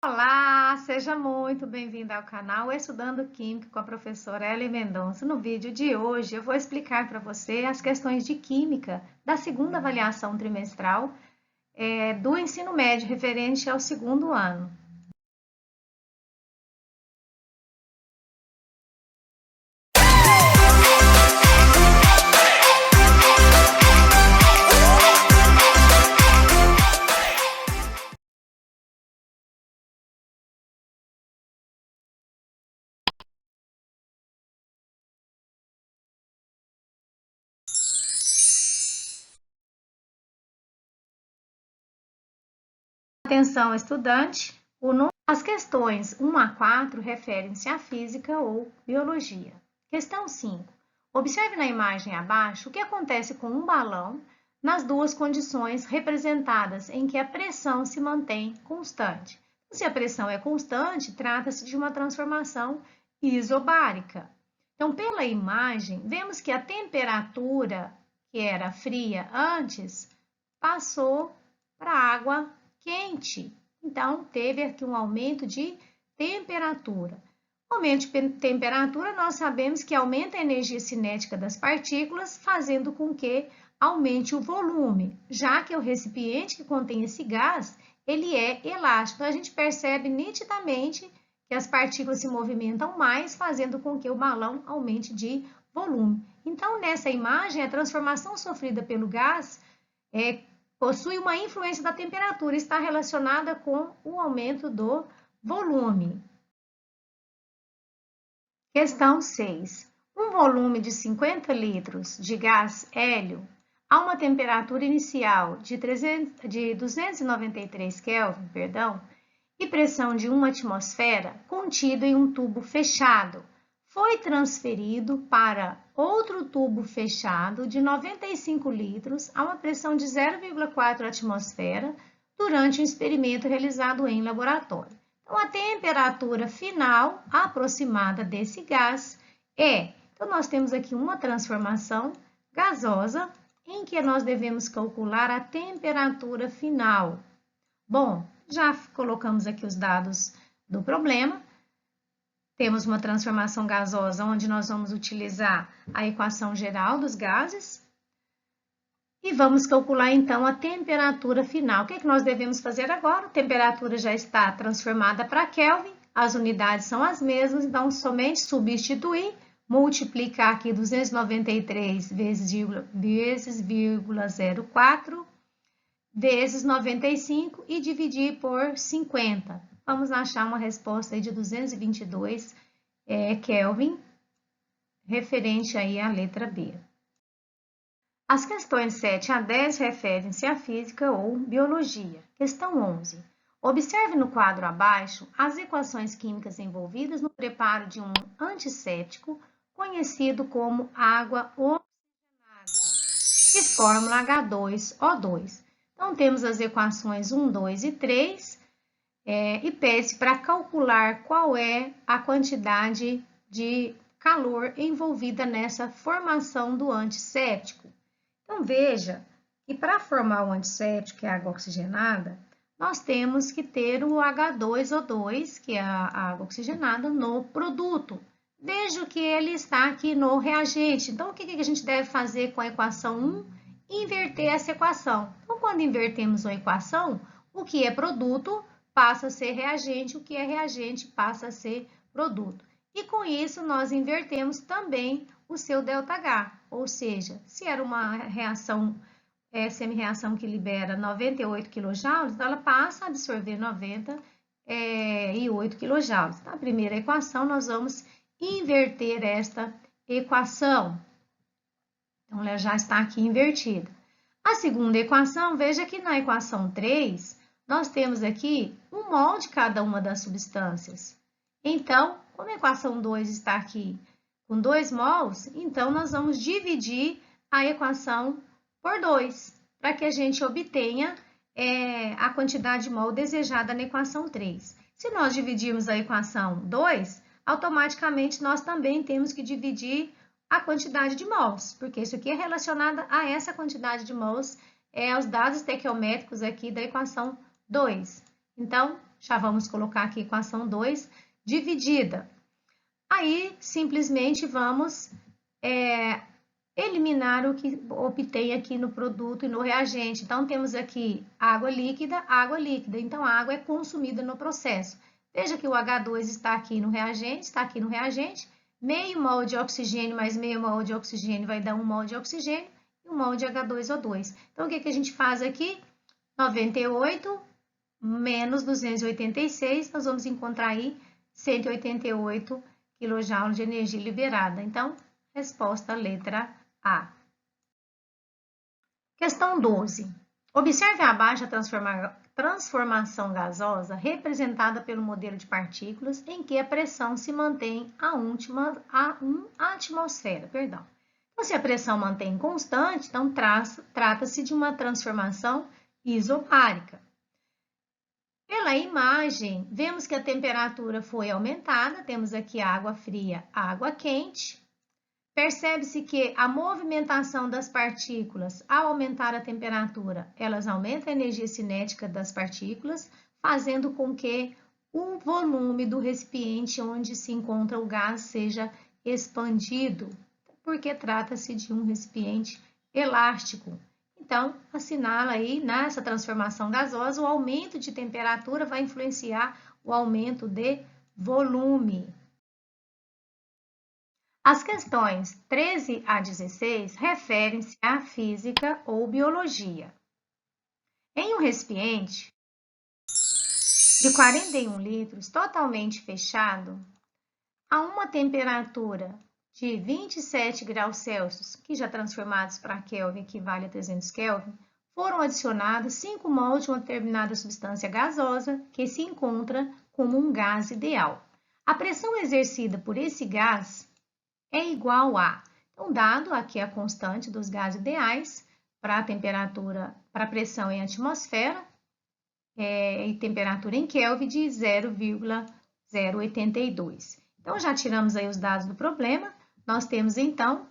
Olá, seja muito bem-vinda ao canal Estudando Química com a professora Ellen Mendonça. No vídeo de hoje eu vou explicar para você as questões de Química da segunda avaliação trimestral do ensino médio referente ao segundo ano. Atenção, estudante! As questões 1 a 4 referem-se à física ou biologia. Questão 5. Observe na imagem abaixo o que acontece com um balão nas duas condições representadas em que a pressão se mantém constante. Se a pressão é constante, trata-se de uma transformação isobárica. Então, pela imagem, vemos que a temperatura, que era fria antes, passou para água quente. Então, teve aqui um aumento de temperatura. Aumento de temperatura, nós sabemos que aumenta a energia cinética das partículas, fazendo com que aumente o volume, já que o recipiente que contém esse gás, ele é elástico. Então, a gente percebe nitidamente que as partículas se movimentam mais, fazendo com que o balão aumente de volume. Então, nessa imagem, a transformação sofrida pelo gás possui uma influência da temperatura, está relacionada com o aumento do volume. Questão 6. Um volume de 50 litros de gás hélio a uma temperatura inicial de 293 Kelvin, e pressão de 1 atmosfera, contido em um tubo fechado, foi transferido para outro tubo fechado de 95 litros a uma pressão de 0,4 atmosfera durante um experimento realizado em laboratório. Então, a temperatura final aproximada desse gás então nós temos aqui uma transformação gasosa em que nós devemos calcular a temperatura final. Bom, já colocamos aqui os dados do problema. Temos uma transformação gasosa onde nós vamos utilizar a equação geral dos gases e vamos calcular então a temperatura final. O que é que nós devemos fazer agora? A temperatura já está transformada para Kelvin, as unidades são as mesmas, então somente substituir, multiplicar aqui 293 vezes 0,04 vezes 95 e dividir por 50. Vamos achar uma resposta aí de 222 Kelvin, referente aí à letra B. As questões 7 a 10 referem-se à física ou biologia. Questão 11. Observe no quadro abaixo as equações químicas envolvidas no preparo de um antisséptico conhecido como água oxigenada, de fórmula H2O2. Então, temos as equações 1, 2 e 3, e pede para calcular qual é a quantidade de calor envolvida nessa formação do antisséptico. Então, veja que para formar o antisséptico, que é a água oxigenada, nós temos que ter o H2O2, que é a água oxigenada, no produto. Veja que ele está aqui no reagente. Então, o que a gente deve fazer com a equação 1? Inverter essa equação. Então, quando invertemos a equação, o que é produto passa a ser reagente, o que é reagente passa a ser produto. E com isso, nós invertemos também o seu ΔH, ou seja, se era uma reação, semi-reação que libera 98 kJ, então ela passa a absorver 98 kJ. Na primeira equação, nós vamos inverter esta equação. Então, ela já está aqui invertida. A segunda equação, veja que na equação 3, nós temos aqui um mol de cada uma das substâncias. Então, como a equação 2 está aqui com 2 mols, então nós vamos dividir a equação por 2, para que a gente obtenha a quantidade de mol desejada na equação 3. Se nós dividirmos a equação 2, automaticamente nós também temos que dividir a quantidade de mols, porque isso aqui é relacionado a essa quantidade de mols, aos dados estequiométricos aqui da equação 2. Então, já vamos colocar aqui equação 2 dividida. Aí, simplesmente vamos eliminar o que obtém aqui no produto e no reagente. Então, temos aqui água líquida. Então, a água é consumida no processo. Veja que o H2 está aqui no reagente, meio mol de oxigênio mais meio mol de oxigênio vai dar 1 mol de oxigênio e 1 mol de H2O2. Então, o que a gente faz aqui? 98 menos 286, nós vamos encontrar aí 188 kJ de energia liberada. Então, resposta letra A. Questão 12. Observe abaixo a transformação gasosa representada pelo modelo de partículas em que a pressão se mantém a 1 atmosfera. Então, se a pressão mantém constante, então trata-se de uma transformação isobárica. Pela imagem, vemos que a temperatura foi aumentada, temos aqui água fria, água quente. Percebe-se que a movimentação das partículas, ao aumentar a temperatura, elas aumentam a energia cinética das partículas, fazendo com que o volume do recipiente onde se encontra o gás seja expandido, porque trata-se de um recipiente elástico. Então, assinala aí nessa transformação gasosa, o aumento de temperatura vai influenciar o aumento de volume. As questões 13 a 16 referem-se à física ou biologia. Em um recipiente de 41 litros totalmente fechado, a uma temperatura de 27 graus Celsius, que já transformados para Kelvin equivale a 300 Kelvin, foram adicionados 5 mol de uma determinada substância gasosa que se encontra como um gás ideal. A pressão exercida por esse gás é igual a, então, dado aqui a constante dos gases ideais para a temperatura, para a pressão em atmosfera e temperatura em Kelvin de 0,082. Então, já tiramos aí os dados do problema, nós temos então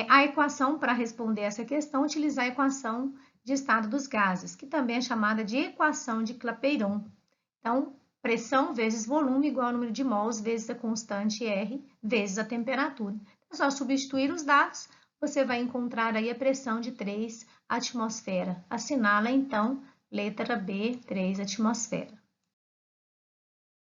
a equação para responder essa questão, utilizar a equação de estado dos gases, que também é chamada de equação de Clapeyron. Então, pressão vezes volume igual ao número de mols vezes a constante R vezes a temperatura. É só substituir os dados, você vai encontrar aí a pressão de 3 atmosfera. Assinala, então, letra B, 3 atmosfera.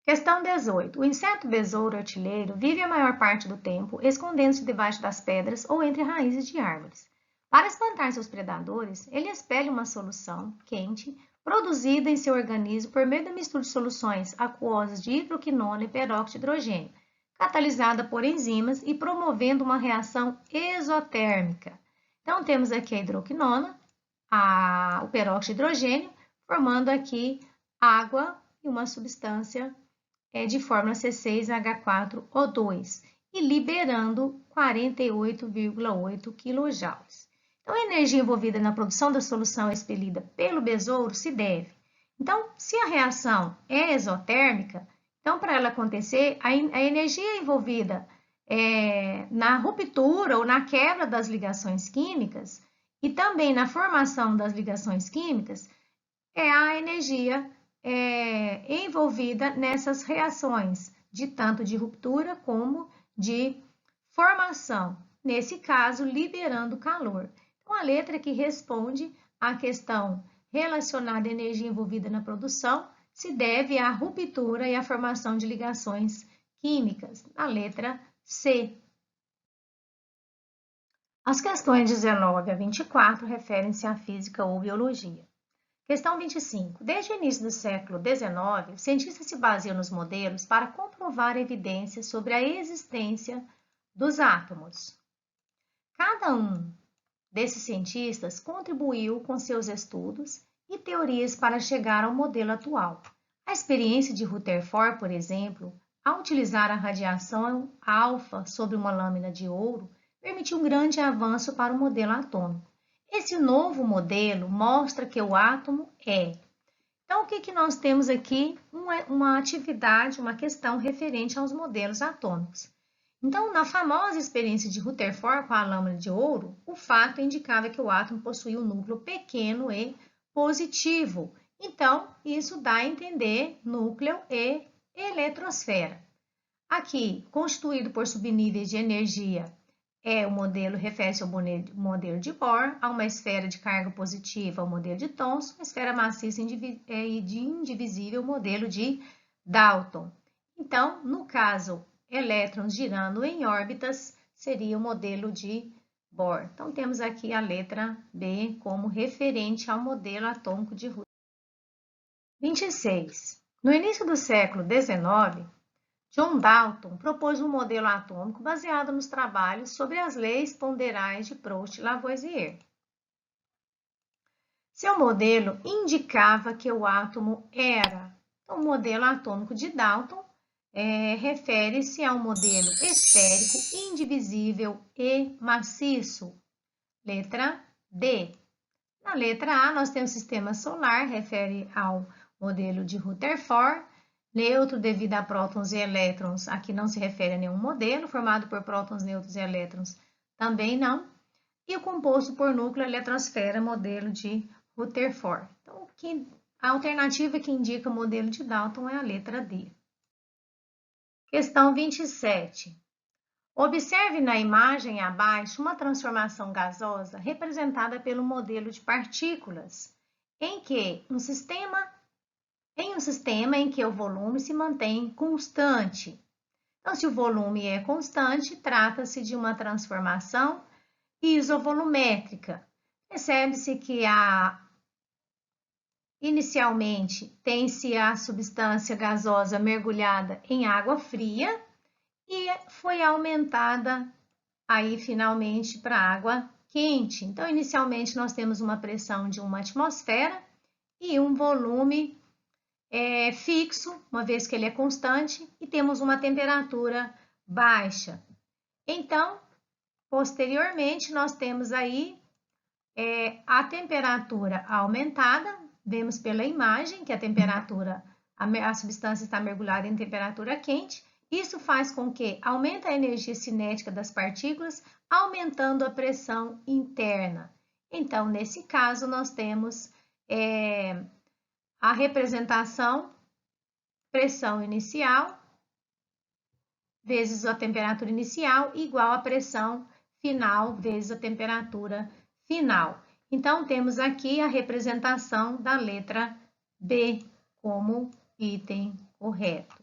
Questão 18. O inseto besouro artilheiro vive a maior parte do tempo escondendo-se debaixo das pedras ou entre raízes de árvores. Para espantar seus predadores, ele expele uma solução quente produzida em seu organismo por meio da mistura de soluções aquosas de hidroquinona e peróxido de hidrogênio, catalisada por enzimas e promovendo uma reação exotérmica. Então, temos aqui a hidroquinona, o peróxido de hidrogênio, formando aqui água e uma substância de fórmula C6H4O2 e liberando 48,8 kJ. Então, a energia envolvida na produção da solução expelida pelo besouro se deve. Então, se a reação é exotérmica, então, para ela acontecer, a energia envolvida na ruptura ou na quebra das ligações químicas e também na formação das ligações químicas é a energia envolvida nessas reações, de tanto de ruptura como de formação, nesse caso, liberando calor. Então, a letra que responde à questão relacionada à energia envolvida na produção se deve à ruptura e à formação de ligações químicas, a letra C. As questões 19 a 24 referem-se à física ou biologia. Questão 25. Desde o início do século XIX, os cientistas se baseiam nos modelos para comprovar evidências sobre a existência dos átomos. Cada um desses cientistas contribuiu com seus estudos e teorias para chegar ao modelo atual. A experiência de Rutherford, por exemplo, ao utilizar a radiação alfa sobre uma lâmina de ouro, permitiu um grande avanço para o modelo atômico. Esse novo modelo mostra que o átomo é. Então, o que nós temos aqui? Uma atividade, uma questão referente aos modelos atômicos. Então, na famosa experiência de Rutherford com a lâmina de ouro, o fato indicava que o átomo possuía um núcleo pequeno e positivo, Então, isso dá a entender núcleo e eletrosfera. Aqui, constituído por subníveis de energia, o modelo refere-se ao modelo de Bohr, a uma esfera de carga positiva, o modelo de Thomson, uma esfera maciça e de indivisível, o modelo de Dalton. Então, no caso, elétrons girando em órbitas, seria o modelo de Bohr. Então, temos aqui a letra B como referente ao modelo atômico de Rutherford. 26. No início do século XIX, John Dalton propôs um modelo atômico baseado nos trabalhos sobre as leis ponderais de Proust e Lavoisier. Seu modelo indicava que o átomo era. Então, o modelo atômico de Dalton refere-se ao modelo esférico, indivisível e maciço. Letra D. Na letra A, nós temos sistema solar, refere ao modelo de Rutherford. Neutro devido a prótons e elétrons, aqui não se refere a nenhum modelo, formado por prótons, nêutrons e elétrons, também não. E o composto por núcleo eletrosfera, modelo de Rutherford. Então, a alternativa que indica o modelo de Dalton é a letra D. Questão 27. Observe na imagem abaixo uma transformação gasosa representada pelo modelo de partículas, em um sistema em que o volume se mantém constante. Então, se o volume é constante, trata-se de uma transformação isovolumétrica. Percebe-se que inicialmente tem-se a substância gasosa mergulhada em água fria e foi aumentada aí finalmente para água quente. Então, inicialmente nós temos uma pressão de 1 atmosfera e um volume fixo, uma vez que ele é constante, e temos uma temperatura baixa. Então, posteriormente, nós temos aí a temperatura aumentada, vemos pela imagem que a substância está mergulhada em temperatura quente. Isso faz com que aumente a energia cinética das partículas, aumentando a pressão interna. Então, nesse caso, nós temos a representação, pressão inicial vezes a temperatura inicial igual a pressão final vezes a temperatura final. Então, temos aqui a representação da letra B como item correto.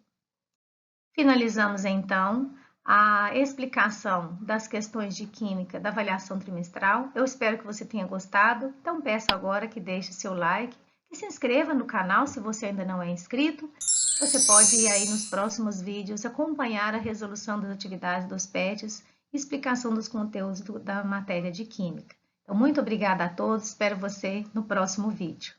Finalizamos, então, a explicação das questões de química da avaliação trimestral. Eu espero que você tenha gostado. Então, peço agora que deixe seu like, que se inscreva no canal se você ainda não é inscrito. Você pode ir aí nos próximos vídeos acompanhar a resolução das atividades dos PETs e explicação dos conteúdos da matéria de Química. Então, muito obrigada a todos, espero você no próximo vídeo.